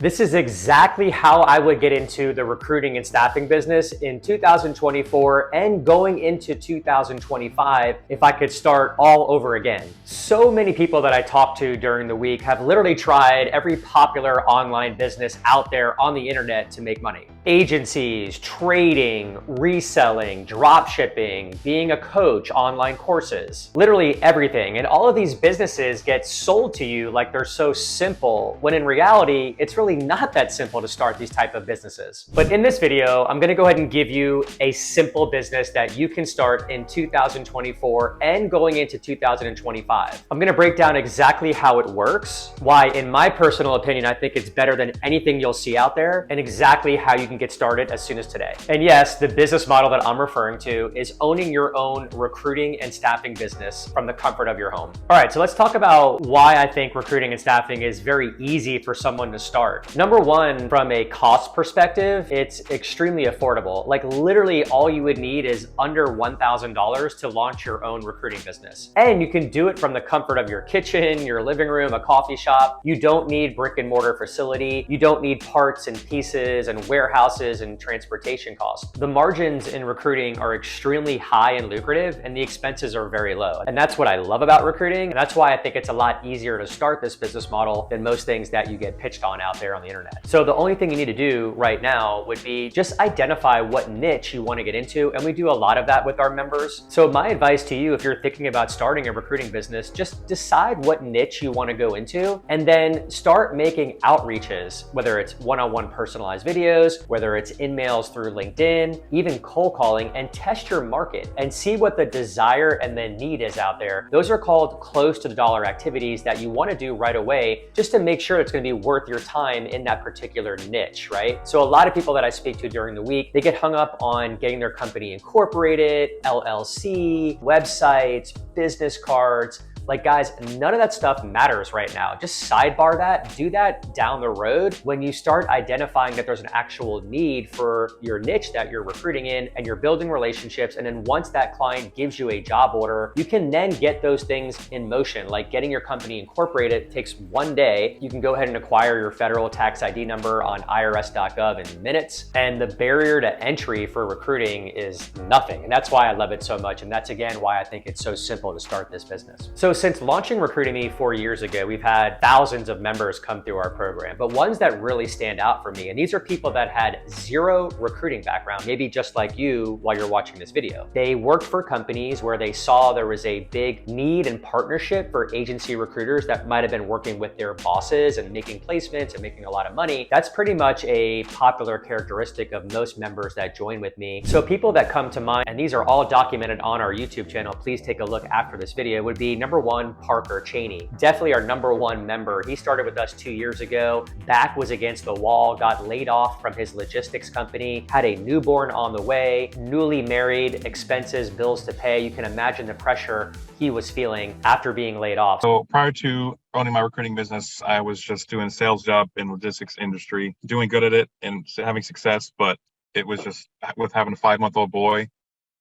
This is exactly how I would get into the recruiting and staffing business in 2024 and going into 2025 if I could start all over again. So many people that I talk to during the week have literally tried every popular online business out there on the internet to make money. Agencies, trading, reselling, drop shipping, being a coach, online courses, literally everything. And all of these businesses get sold to you like they're so simple, when in reality, it's really not that simple to start these type of businesses. But in this video, I'm gonna go ahead and give you a simple business that you can start in 2024 and going into 2025. I'm gonna break down exactly how it works, why in my personal opinion, I think it's better than anything you'll see out there, and exactly how you can get started as soon as today. And yes, the business model that I'm referring to is owning your own recruiting and staffing business from the comfort of your home. All right, so let's talk about why I think recruiting and staffing is very easy for someone to start. Number one, from a cost perspective, it's extremely affordable. Like literally all you would need is under $1,000 to launch your own recruiting business. And you can do it from the comfort of your kitchen, your living room, a coffee shop. You don't need brick and mortar facility. You don't need parts and pieces and warehouses and transportation costs. The margins in recruiting are extremely high and lucrative, and the expenses are very low. And that's what I love about recruiting. And that's why I think it's a lot easier to start this business model than most things that you get pitched on out there on the internet. So the only thing you need to do right now would be just identify what niche you want to get into. And we do a lot of that with our members. So my advice to you, if you're thinking about starting a recruiting business, just decide what niche you want to go into and then start making outreaches, whether it's one-on-one personalized videos, whether it's in-mails through LinkedIn, even cold calling, and test your market and see what the desire and the need is out there. Those are called close to the dollar activities that you want to do right away just to make sure it's going to be worth your time in that particular niche, right? So a lot of people that I speak to during the week, they get hung up on getting their company incorporated, LLC, websites, business cards. Like guys, none of that stuff matters right now. Just sidebar that, do that down the road when you start identifying that there's an actual need for your niche that you're recruiting in and you're building relationships. And then once that client gives you a job order, you can then get those things in motion. Like getting your company incorporated takes one day. You can go ahead and acquire your federal tax ID number on irs.gov in minutes. And the barrier to entry for recruiting is nothing. And that's why I love it so much. And that's again, why I think it's so simple to start this business. So since launching Recruitemy 4 years ago, we've had thousands of members come through our program, but ones that really stand out for me, and these are people that had zero recruiting background, maybe just like you while you're watching this video. They worked for companies where they saw there was a big need and partnership for agency recruiters that might have been working with their bosses and making placements and making a lot of money. That's pretty much a popular characteristic of most members that join with me. So people that come to mind, and these are all documented on our YouTube channel, please take a look after this video, would be number one, Parker Cheney. Definitely our number one member. He started with us 2 years ago. Back was against the wall, got laid off from his logistics company, had a newborn on the way, newly married, expenses, bills to pay. You can imagine the pressure he was feeling after being laid off. So prior to owning my recruiting business, I was just doing a sales job in logistics industry, doing good at it and having success, but it was just with having a 5-month-old boy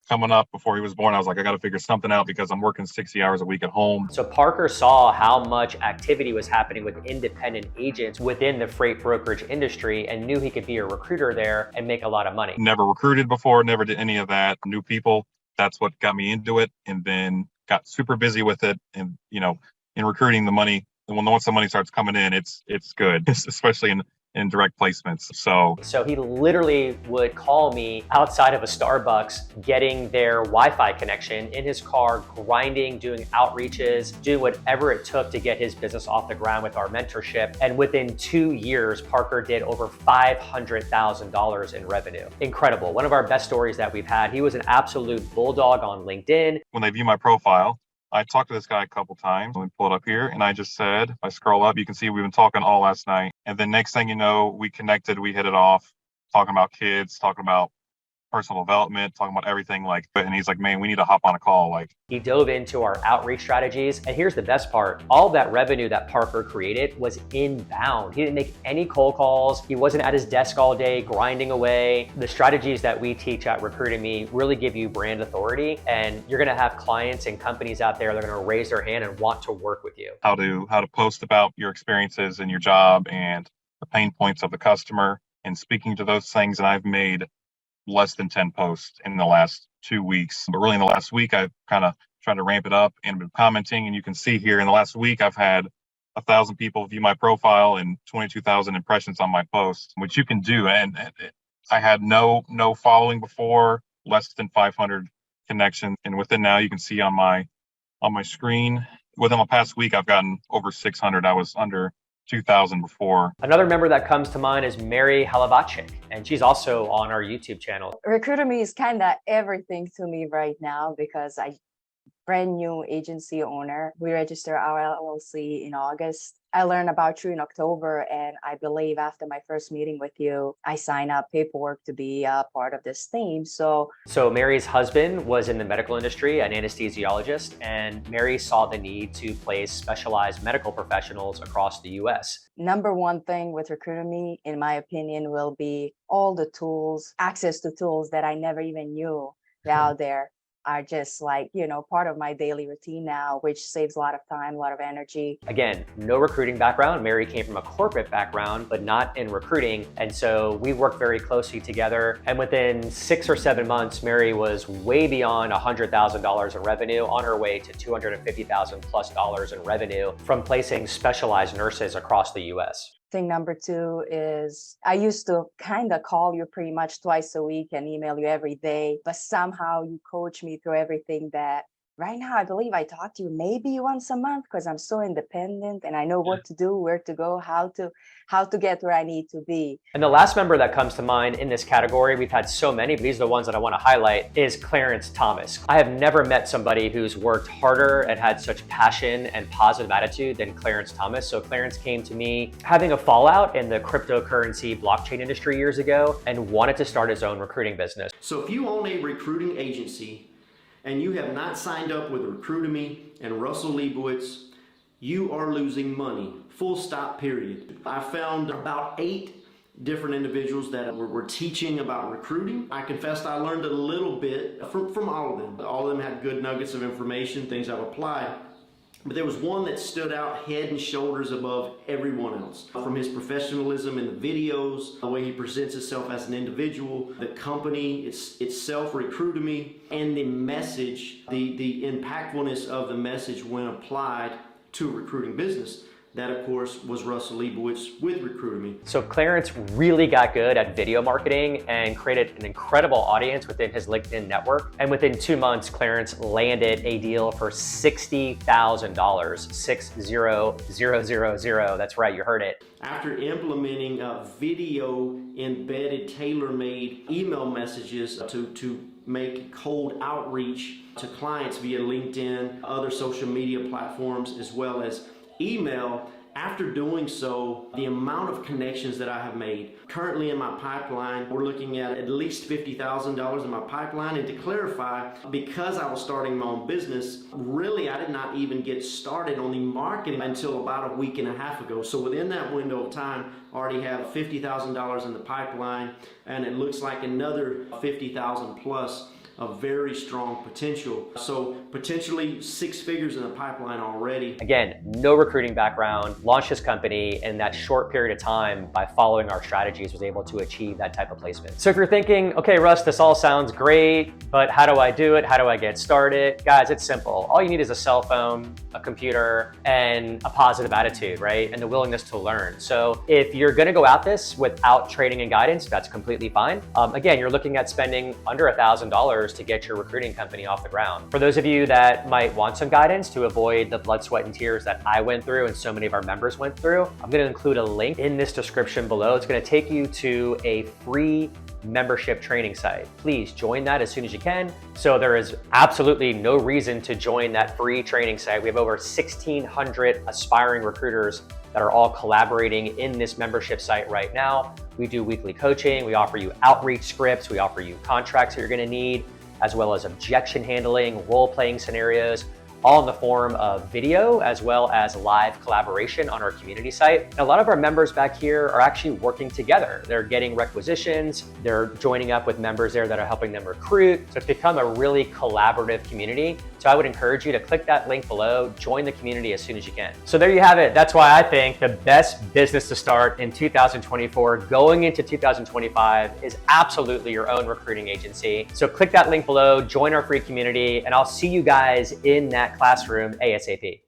coming up before he was born, I was like, I got to figure something out because I'm working 60 hours a week at home. So Parker saw how much activity was happening with independent agents within the freight brokerage industry and knew he could be a recruiter there and make a lot of money. Never recruited before, never did any of that. New people, that's what got me into it, and then got super busy with it. And, you know, in recruiting, the money, once the money starts coming in, it's good, especially in direct placements. So he literally would call me outside of a Starbucks, getting their Wi-Fi connection in his car, grinding, doing outreaches, doing whatever it took to get his business off the ground with our mentorship. And within 2 years, Parker did over $500,000 in revenue. Incredible. One of our best stories that we've had. He was an absolute bulldog on LinkedIn. When they view my profile, I talked to this guy a couple times. Let me pull it up here. And I just said, if I scroll up, you can see we've been talking all last night. And then next thing you know, we connected, we hit it off, talking about kids, talking about personal development, talking about everything and he's like, man, we need to hop on a call. He dove into our outreach strategies. And here's the best part. All that revenue that Parker created was inbound. He didn't make any cold calls. He wasn't at his desk all day grinding away. The strategies that we teach at Recruitemy really give you brand authority, and you're gonna have clients and companies out there that are gonna raise their hand and want to work with you. How to post about your experiences in your job and the pain points of the customer and speaking to those things. And I've made less than 10 posts in the last 2 weeks. But really in the last week, I've kind of tried to ramp it up and been commenting. And you can see here in the last week, I've had 1,000 people view my profile and 22,000 impressions on my post, which you can do. And I had no following before, less than 500 connections. And within now, you can see on my screen, within the past week, I've gotten over 600. I was under 2,000 before. Another member that comes to mind is Mary Halavachik, and she's also on our YouTube channel. Recruitemy is kind of everything to me right now because I brand new agency owner. We register our LLC in August. I learned about you in October, and I believe after my first meeting with you, I signed up paperwork to be a part of this team. So Mary's husband was in the medical industry, an anesthesiologist, and Mary saw the need to place specialized medical professionals across the US. Number one thing with Recruitemy, in my opinion, will be all the tools, access to tools that I never even knew were out there. Are just like, part of my daily routine now, which saves a lot of time, a lot of energy. Again, no recruiting background. Mary came from a corporate background, but not in recruiting. And so we worked very closely together. And within 6 or 7 months, Mary was way beyond $100,000 in revenue, on her way to $250,000 plus in revenue from placing specialized nurses across the US. Thing number two is I used to kind of call you pretty much twice a week and email you every day, but somehow you coach me through everything that right now I believe I talk to you maybe once a month because I'm so independent and I know what to do, where to go, how to get where I need to be. And the last member that comes to mind in this category, we've had so many, but these are the ones that I want to highlight, is Clarence Thomas. I have never met somebody who's worked harder and had such passion and positive attitude than Clarence Thomas. So Clarence came to me having a fallout in the cryptocurrency blockchain industry years ago and wanted to start his own recruiting business. So if you own a recruiting agency and you have not signed up with Recruitemy and Russell Liebowitz, you are losing money, full stop, period. I found about 8 different individuals that were teaching about recruiting. I confessed I learned a little bit from all of them. All of them had good nuggets of information, things I've applied. But there was one that stood out head and shoulders above everyone else. From his professionalism in the videos, the way he presents himself as an individual, the company itself, Recruitemy, and the message, the impactfulness of the message when applied to a recruiting business. That, of course, was Russell Liebowitz with Recruitemy. So Clarence really got good at video marketing and created an incredible audience within his LinkedIn network. And within 2 months, Clarence landed a deal for $60,000, 60000. That's right, you heard it. After implementing video embedded, tailor-made email messages to make cold outreach to clients via LinkedIn, other social media platforms, as well as email. After doing so, the amount of connections that I have made currently in my pipeline, we're looking at least $50,000 in my pipeline. And to clarify, because I was starting my own business, really I did not even get started on the marketing until about a week and a half ago. So within that window of time, I already have $50,000 in the pipeline, and it looks like another 50,000 plus of very strong potential. So potentially 6 figures in the pipeline already. Again, no recruiting background, launched his company in that short period of time by following our strategies, was able to achieve that type of placement. So if you're thinking, okay, Russ, this all sounds great, but how do I do it? How do I get started? Guys, it's simple. All you need is a cell phone, a computer, and a positive attitude, right? And the willingness to learn. So if you're gonna go at this without training and guidance, that's completely fine. Again, you're looking at spending under $1,000 to get your recruiting company off the ground. For those of you that might want some guidance to avoid the blood, sweat, and tears that I went through and so many of our members went through, I'm gonna include a link in this description below. It's gonna take you to a free membership training site. Please join that as soon as you can. So there is absolutely no reason to join that free training site. We have over 1,600 aspiring recruiters that are all collaborating in this membership site right now. We do weekly coaching. We offer you outreach scripts. We offer you contracts that you're gonna need, as well as objection handling, role-playing scenarios, all in the form of video as well as live collaboration on our community site. And a lot of our members back here are actually working together. They're getting requisitions, they're joining up with members there that are helping them recruit. So it's become a really collaborative community So I would encourage you to click that link below, join the community as soon as you can. So there you have it. That's why I think the best business to start in 2024 going into 2025 is absolutely your own recruiting agency. So click that link below, join our free community, and I'll see you guys in that classroom ASAP.